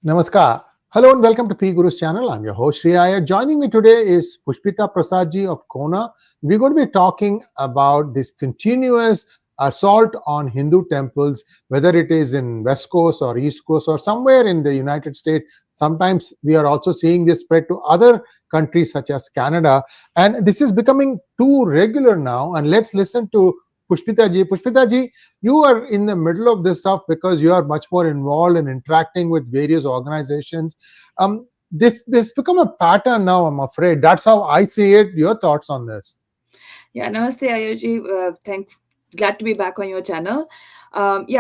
Namaskar. Hello and welcome to P Guru's channel. I'm your host Sri Iyer. Joining me today is Pushpita Prasadji of CoHNA. We're going to be talking about this continuous assault on Hindu temples, whether it is in West Coast or East Coast or somewhere in the United States. Sometimes we are also seeing this spread to other countries such as Canada. And this is becoming too regular now. And let's listen to Pushpita ji. Pushpita ji, you are in the middle of this stuff because you are much more involved in interacting with various organizations. This become a pattern now, I'm afraid. That's how I see it. Your thoughts on this? Yeah, Namaste, Ayuji. Glad to be back on your channel.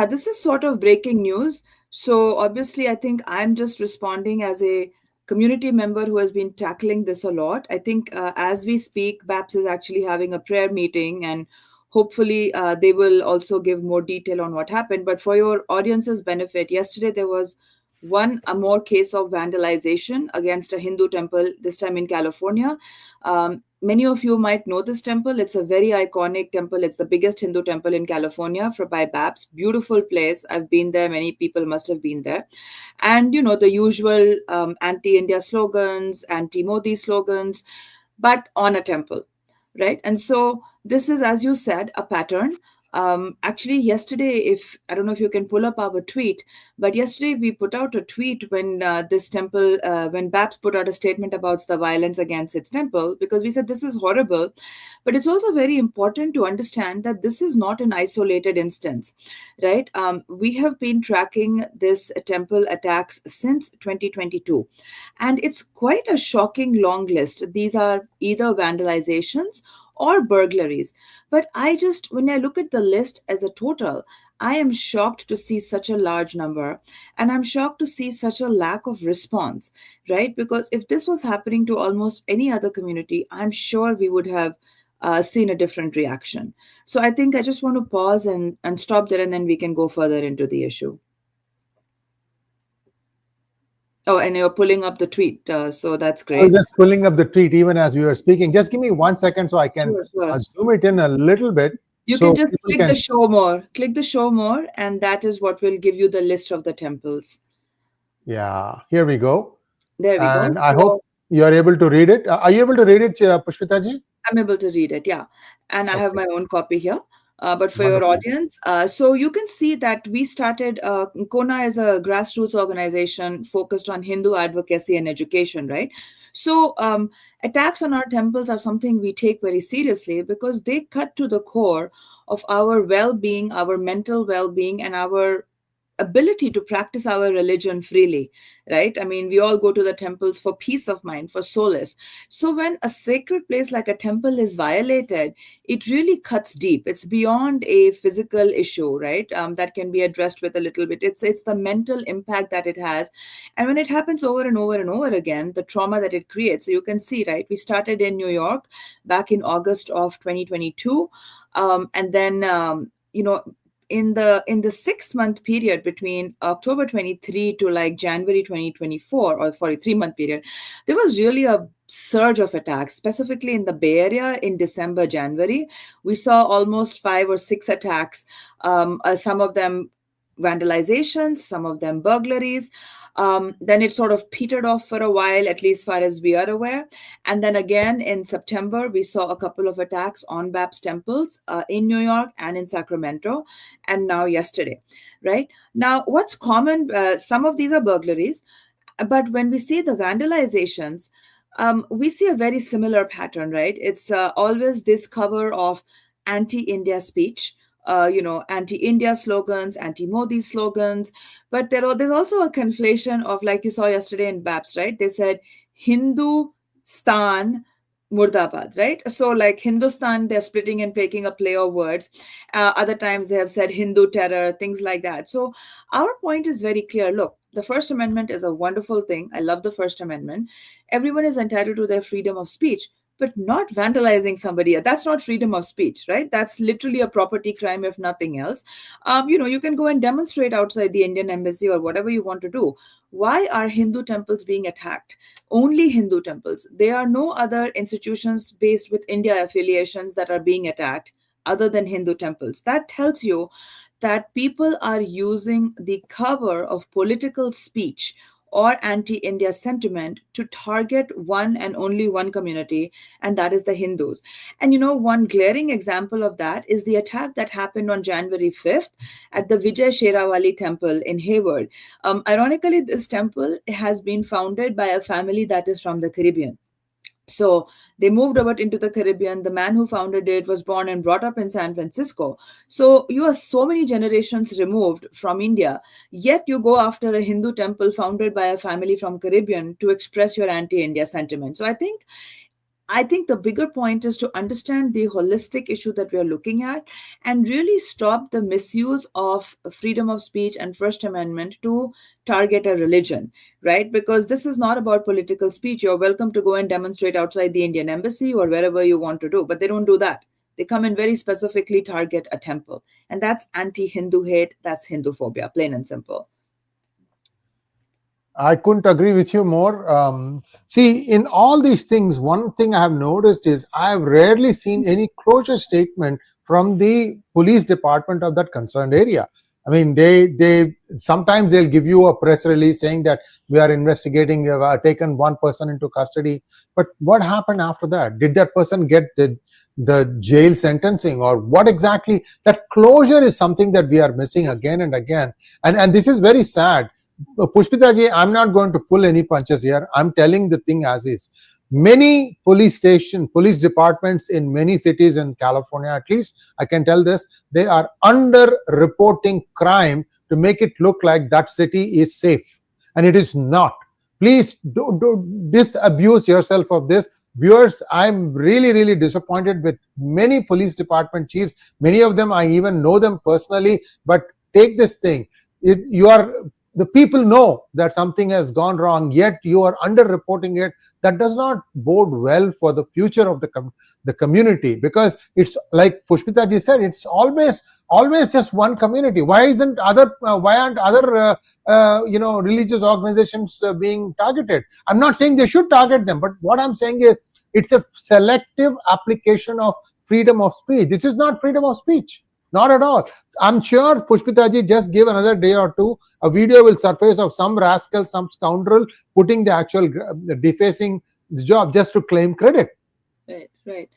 This is sort of breaking news. So obviously, I think I'm just responding as a community member who has been tackling this a lot. I think as we speak, BAPS is actually having a prayer meeting, and hopefully they will also give more detail on what happened. But for your audience's benefit, yesterday there was a more case of vandalization against a Hindu temple, this time in California. Many of you might know this temple. It's a very iconic temple. It's the biggest Hindu temple in California by BAPS. Beautiful place. I've been there. Many people must have been there. And, the usual anti-India slogans, anti-Modi slogans, but on a temple, right? And so this is, as you said, a pattern. Actually, yesterday, if I don't know if you can pull up our tweet, but yesterday we put out a tweet when this temple, when BAPS put out a statement about the violence against its temple, because we said this is horrible, but it's also very important to understand that this is not an isolated instance, right? We have been tracking this temple attacks since 2022, and it's quite a shocking long list. These are either vandalizations or burglaries. But when I look at the list as a total, I am shocked to see such a large number, and I'm shocked to see such a lack of response, right? Because if this was happening to almost any other community, I'm sure we would have seen a different reaction. So I think I just want to pause and stop there, and then we can go further into the issue. Oh, and you're pulling up the tweet, so that's I was great. just pulling up the tweet even as we were speaking. Just give me 1 second so I can Sure, sure. zoom it in a little bit You can so just people can. click the show more, and that is what will give you the list of the temples. Yeah, here we go. There we go. And I hope So you are able to read it. Are you able to read it, Pushpita ji? I'm able to read it, yeah. And I have Okay, my own copy here. But for your wonderful. audience, so you can see that we started, CoHNA is a grassroots organization focused on Hindu advocacy and education, right? So attacks on our temples are something we take very seriously because they cut to the core of our well-being, our mental well-being, and our ability to practice our religion freely, right? I mean, we all go to the temples for peace of mind, for solace. So when a sacred place like a temple is violated, it really cuts deep. It's beyond a physical issue, right? That can be addressed with a little bit. It's the mental impact that it has, and when it happens over and over and over again, the trauma that it creates. So you can see, right? We started in New York back in August of 2022, and then in the 6 month period between October 23 to like January 2024, or sorry, 3 month period, there was really a surge of attacks, specifically in the Bay Area in December, January. We saw almost 5 or 6 attacks, some of them vandalizations, some of them burglaries. Then it sort of petered off for a while, at least far as we are aware. And then again in September, we saw a couple of attacks on BAPS temples in New York and in Sacramento, and now yesterday, right? Now, what's common, some of these are burglaries, but when we see the vandalizations, we see a very similar pattern, right? It's always this cover of anti-India speech, anti-India slogans, anti-Modi slogans. But there's also a conflation of, like you saw yesterday in BAPS, right? They said Hindustan Murdabad, right? So like Hindustan, they're splitting and taking a play of words. Other times they have said Hindu terror, things like that. So our point is very clear. Look, the First Amendment is a wonderful thing. I love the First Amendment. Everyone is entitled to their freedom of speech, but not vandalizing somebody. That's not freedom of speech, right? That's literally a property crime, if nothing else. You can go and demonstrate outside the Indian embassy or whatever you want to do. Why are Hindu temples being attacked? Only Hindu temples. There are no other institutions based with India affiliations that are being attacked other than Hindu temples. That tells you that people are using the cover of political speech or anti India sentiment to target one and only one community, and that is the Hindus. And one glaring example of that is the attack that happened on January 5th at the Vijay Sherawali Temple in Hayward. Ironically, this temple has been founded by a family that is from the Caribbean. So they moved over into the Caribbean. The man who founded it was born and brought up in San Francisco. So you are so many generations removed from India, yet you go after a Hindu temple founded by a family from Caribbean to express your anti-India sentiment. So I think the bigger point is to understand the holistic issue that we are looking at and really stop the misuse of freedom of speech and First Amendment to target a religion, right? Because this is not about political speech. You're welcome to go and demonstrate outside the Indian embassy or wherever you want to do, but they don't do that. They come and very specifically target a temple. And that's anti Hindu hate, that's Hindu phobia, plain and simple. I couldn't agree with you more. See, in all these things, one thing I have noticed is I have rarely seen any closure statement from the police department of that concerned area. I mean, they sometimes they'll give you a press release saying that we are investigating, we have taken one person into custody. But what happened after that? Did that person get the jail sentencing, or what exactly? That closure is something that we are missing again and again. And this is very sad. Pushpita ji, I'm not going to pull any punches here. I'm telling the thing as is. Many police departments in many cities in California, at least I can tell this, they are under reporting crime to make it look like that city is safe. And it is not. Please do disabuse yourself of this. Viewers, I'm really, really disappointed with many police department chiefs. Many of them, I even know them personally. But take this thing. The people know that something has gone wrong, yet you are under-reporting it. That does not bode well for the future of the community, because it's like Pushpita ji said, it's always just one community. Why aren't other religious organizations being targeted? I'm not saying they should target them, but what I'm saying is it's a selective application of freedom of speech. This is not freedom of speech. Not at all. I'm sure Pushpita ji, just give another day or two, a video will surface of some rascal, some scoundrel putting the actual defacing job just to claim credit. Right.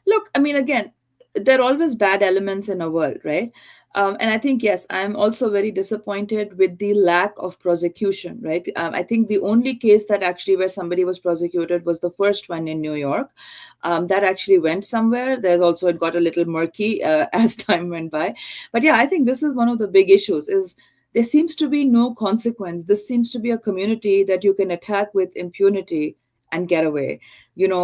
Look, I mean, again, there are always bad elements in a world, right? And I think, yes, I'm also very disappointed with the lack of prosecution, right? I think the only case that actually where somebody was prosecuted was the first one in New York. That actually went somewhere. There's also, it got a little murky as time went by. But yeah, I think this is one of the big issues is there seems to be no consequence. This seems to be a community that you can attack with impunity and get away.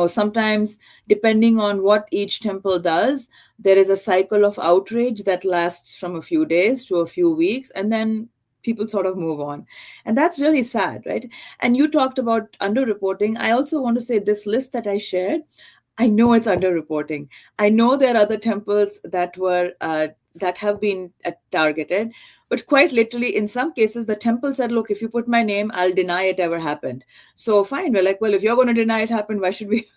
Sometimes depending on what each temple does, there is a cycle of outrage that lasts from a few days to a few weeks, and then people sort of move on. And that's really sad, right? And you talked about underreporting. I also want to say this list that I shared, I know it's underreporting. I know there are other temples that have been targeted, but quite literally, in some cases, the temple said, "Look, if you put my name, I'll deny it ever happened." So fine, we're like, well, if you're going to deny it happened, why should we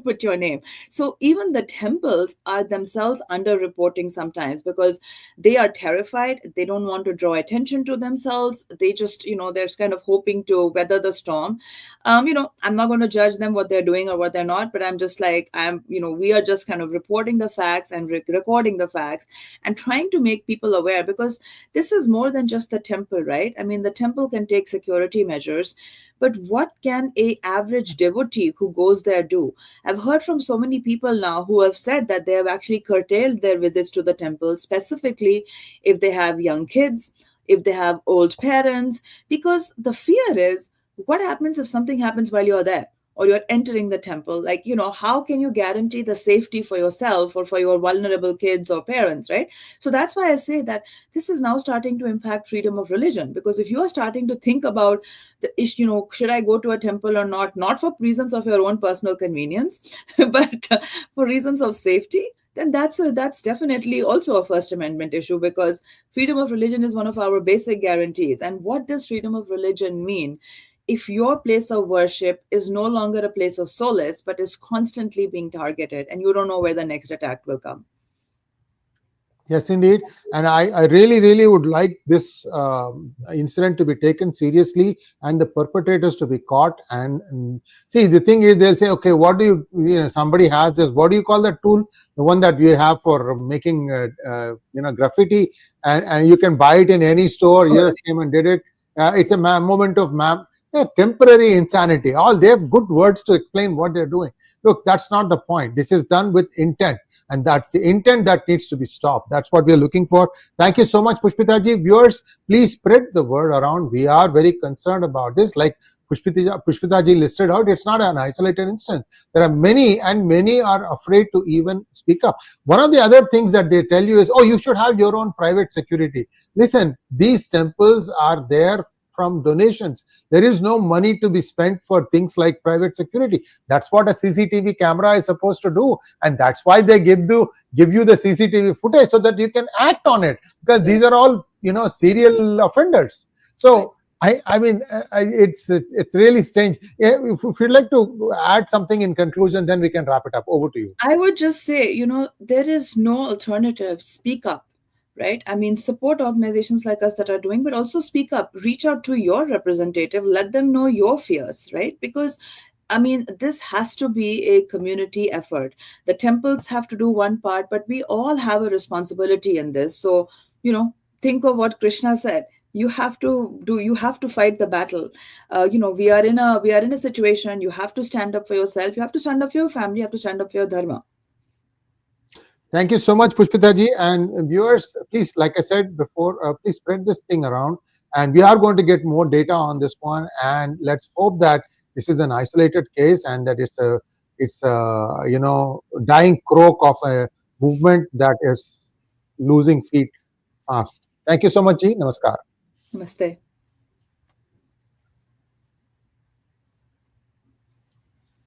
put your name? So even the temples are themselves underreporting sometimes because they are terrified. They don't want to draw attention to themselves. They just, they're kind of hoping to weather the storm. I'm not going to judge them what they're doing or what they're not, but I'm just like, we are just kind of reporting the facts and recording the facts and trying to make people aware, because this is more than just the temple, right? I mean, the temple can take security measures, but what can a average devotee who goes there do? I've heard from so many people now who have said that they have actually curtailed their visits to the temple, specifically if they have young kids, if they have old parents, because the fear is, what happens if something happens while you're there or you're entering the temple? Like, how can you guarantee the safety for yourself or for your vulnerable kids or parents, right? So that's why I say that this is now starting to impact freedom of religion, because if you are starting to think about the issue, should I go to a temple or not for reasons of your own personal convenience, but for reasons of safety, then that's definitely also a First Amendment issue, because freedom of religion is one of our basic guarantees. And what does freedom of religion mean if your place of worship is no longer a place of solace, but is constantly being targeted and you don't know where the next attack will come? Yes, indeed. And I really, really would like this incident to be taken seriously and the perpetrators to be caught. And see, the thing is, they'll say, okay, what do somebody has this, what do you call that tool? The one that we have for making, graffiti, and you can buy it in any store. You just came and did it. It's a moment of temporary insanity. All they have good words to explain what they're doing. Look, that's not the point. This is done with intent, and that's the intent that needs to be stopped. That's what we are looking for. Thank you so much, Pushpita ji. Viewers, please spread the word around. We are very concerned about this. Like Pushpita ji listed out, it's not an isolated instance. There are many, and many are afraid to even speak up. One of the other things that they tell you is, oh, you should have your own private security. Listen, these temples are there from donations. There is no money to be spent for things like private security. That's what a CCTV camera is supposed to do, and that's why they give you the CCTV footage so that you can act on it, because these are all serial offenders. So I mean, it's really strange. Yeah, if you'd like to add something in conclusion, then we can wrap it up. Over to you. I would just say, there is no alternative. Speak up, right? I mean, support organizations like us that are doing, but also speak up, reach out to your representative, let them know your fears, right? Because I mean, this has to be a community effort. The temples have to do one part, but we all have a responsibility in this. So, think of what Krishna said. You have to fight the battle. We are in a situation. You have to stand up for yourself. You have to stand up for your family. You have to stand up for your dharma. Thank you so much, Pushpita ji. And viewers, please, like I said before, please spread this thing around. And we are going to get more data on this one. And let's hope that this is an isolated case and that it's a dying croak of a movement that is losing feet fast. Thank you so much, ji. Namaskar. Namaste.